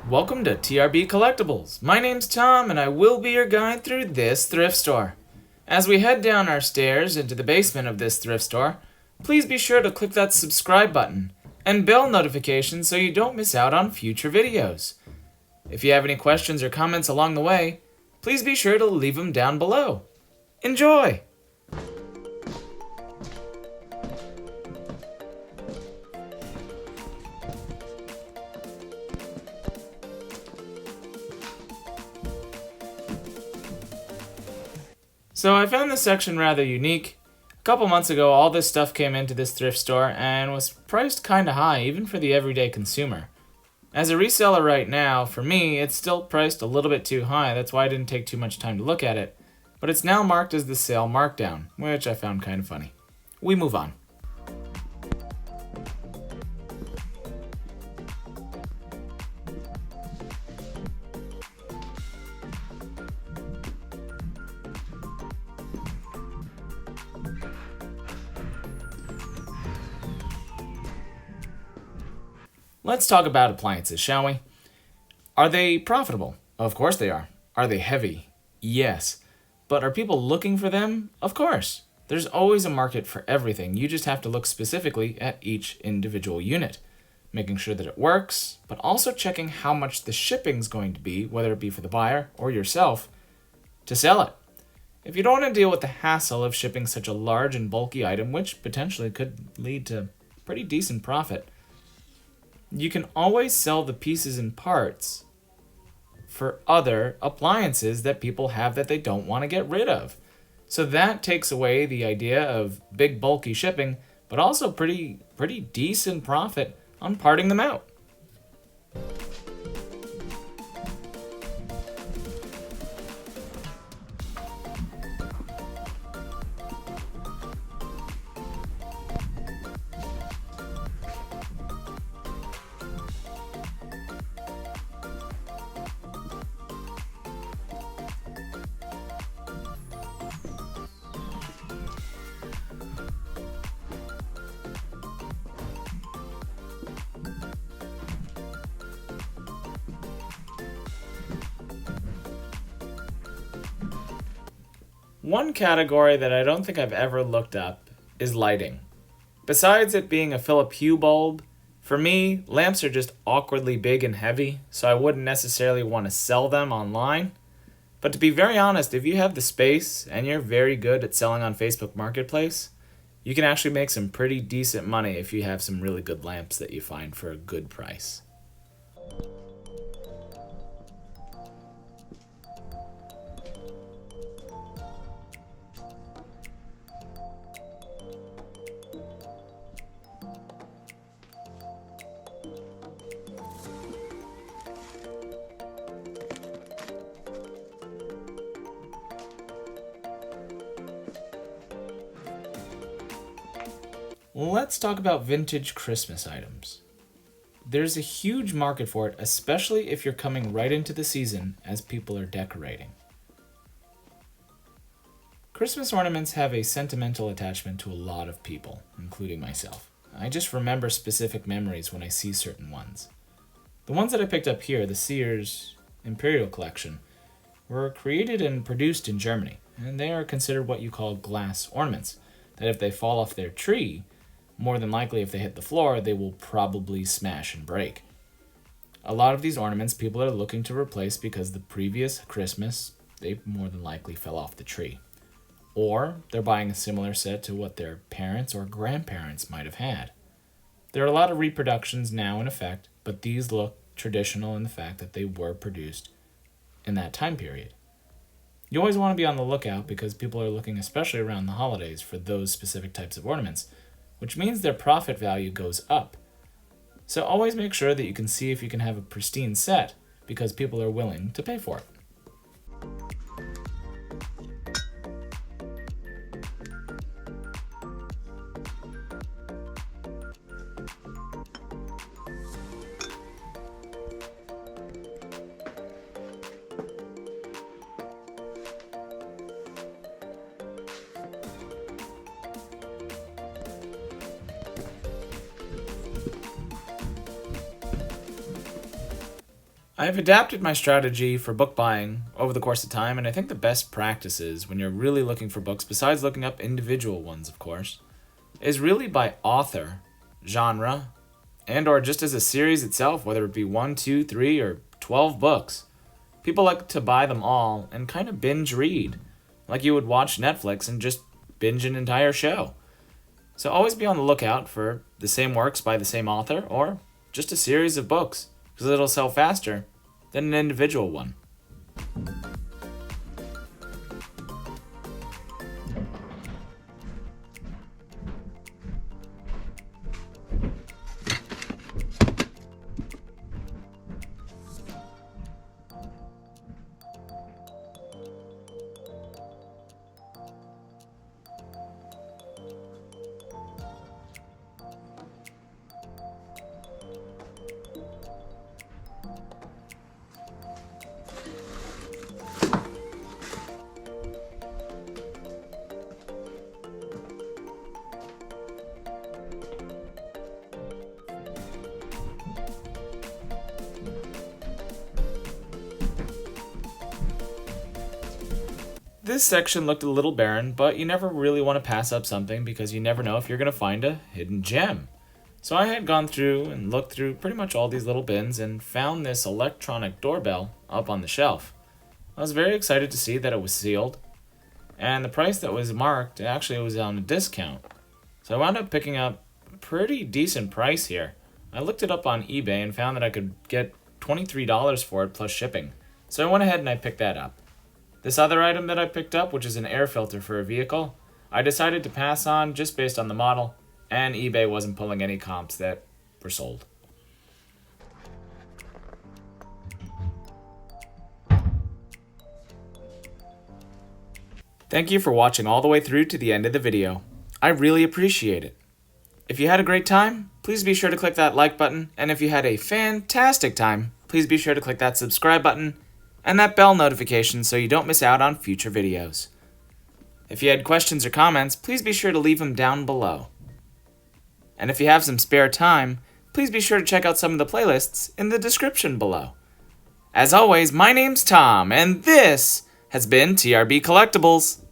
Welcome to TRBCollectibles. My name's Tom, and I will be your guide through this thrift store. As we head down our stairs into the basement of this thrift store, please be sure to click that subscribe button and bell notification so you don't miss out on future videos. If you have any questions or comments along the way, please be sure to leave them down below. Enjoy! So I found this section rather unique. A couple months ago, all this stuff came into this thrift store and was priced kinda high, even for the everyday consumer. As a reseller right now, for me, it's still priced a little bit too high. That's why I didn't take too much time to look at it. But it's now marked as the sale markdown, which I found kind of funny. We move on. Let's talk about appliances, shall we? Are they profitable? Of course they are. Are they heavy? Yes. But are people looking for them? Of course. There's always a market for everything. You just have to look specifically at each individual unit, making sure that it works, but also checking how much the shipping's going to be, whether it be for the buyer or yourself, to sell it. If you don't want to deal with the hassle of shipping such a large and bulky item, which potentially could lead to pretty decent profit, you can always sell the pieces and parts for other appliances that people have that they don't want to get rid of. So that takes away the idea of big bulky shipping, but also pretty decent profit on parting them out. One category that I don't think I've ever looked up is lighting. Besides it being a Philip Hue bulb, for me, lamps are just awkwardly big and heavy, so I wouldn't necessarily want to sell them online. But to be very honest, if you have the space and you're very good at selling on Facebook Marketplace, you can actually make some pretty decent money if you have some really good lamps that you find for a good price. Let's talk about vintage Christmas items. There's a huge market for it, especially if you're coming right into the season as people are decorating. Christmas ornaments have a sentimental attachment to a lot of people, including myself. I just remember specific memories when I see certain ones. The ones that I picked up here, the Sears Imperial Collection, were created and produced in Germany, and they are considered what you call glass ornaments, that if they fall off their tree, more than likely if they hit the floor, they will probably smash and break. A lot of these ornaments people are looking to replace because the previous Christmas, they more than likely fell off the tree. Or they're buying a similar set to what their parents or grandparents might have had. There are a lot of reproductions now in effect, but these look traditional in the fact that they were produced in that time period. You always want to be on the lookout because people are looking, especially around the holidays, for those specific types of ornaments, which means their profit value goes up. So always make sure that you can see if you can have a pristine set because people are willing to pay for it. I've adapted my strategy for book buying over the course of time, and I think the best practices when you're really looking for books, besides looking up individual ones, of course, is really by author, genre, and or just as a series itself, whether it be 1, 2, 3, or 12 books. People like to buy them all and kind of binge read, like you would watch Netflix and just binge an entire show. So always be on the lookout for the same works by the same author, or just a series of books, because it'll sell faster than an individual one. This section looked a little barren, but you never really want to pass up something because you never know if you're going to find a hidden gem. So I had gone through and looked through pretty much all these little bins and found this electronic doorbell up on the shelf. I was very excited to see that it was sealed, and the price that was marked actually was on a discount. So I wound up picking up a pretty decent price here. I looked it up on eBay and found that I could get $23 for it plus shipping. So I went ahead and I picked that up. This other item that I picked up, which is an air filter for a vehicle, I decided to pass on just based on the model, and eBay wasn't pulling any comps that were sold. Thank you for watching all the way through to the end of the video. I really appreciate it. If you had a great time, please be sure to click that like button, and if you had a fantastic time, please be sure to click that subscribe button and that bell notification so you don't miss out on future videos. If you had questions or comments, please be sure to leave them down below. And if you have some spare time, please be sure to check out some of the playlists in the description below. As always, my name's Tom, and this has been TRB Collectibles.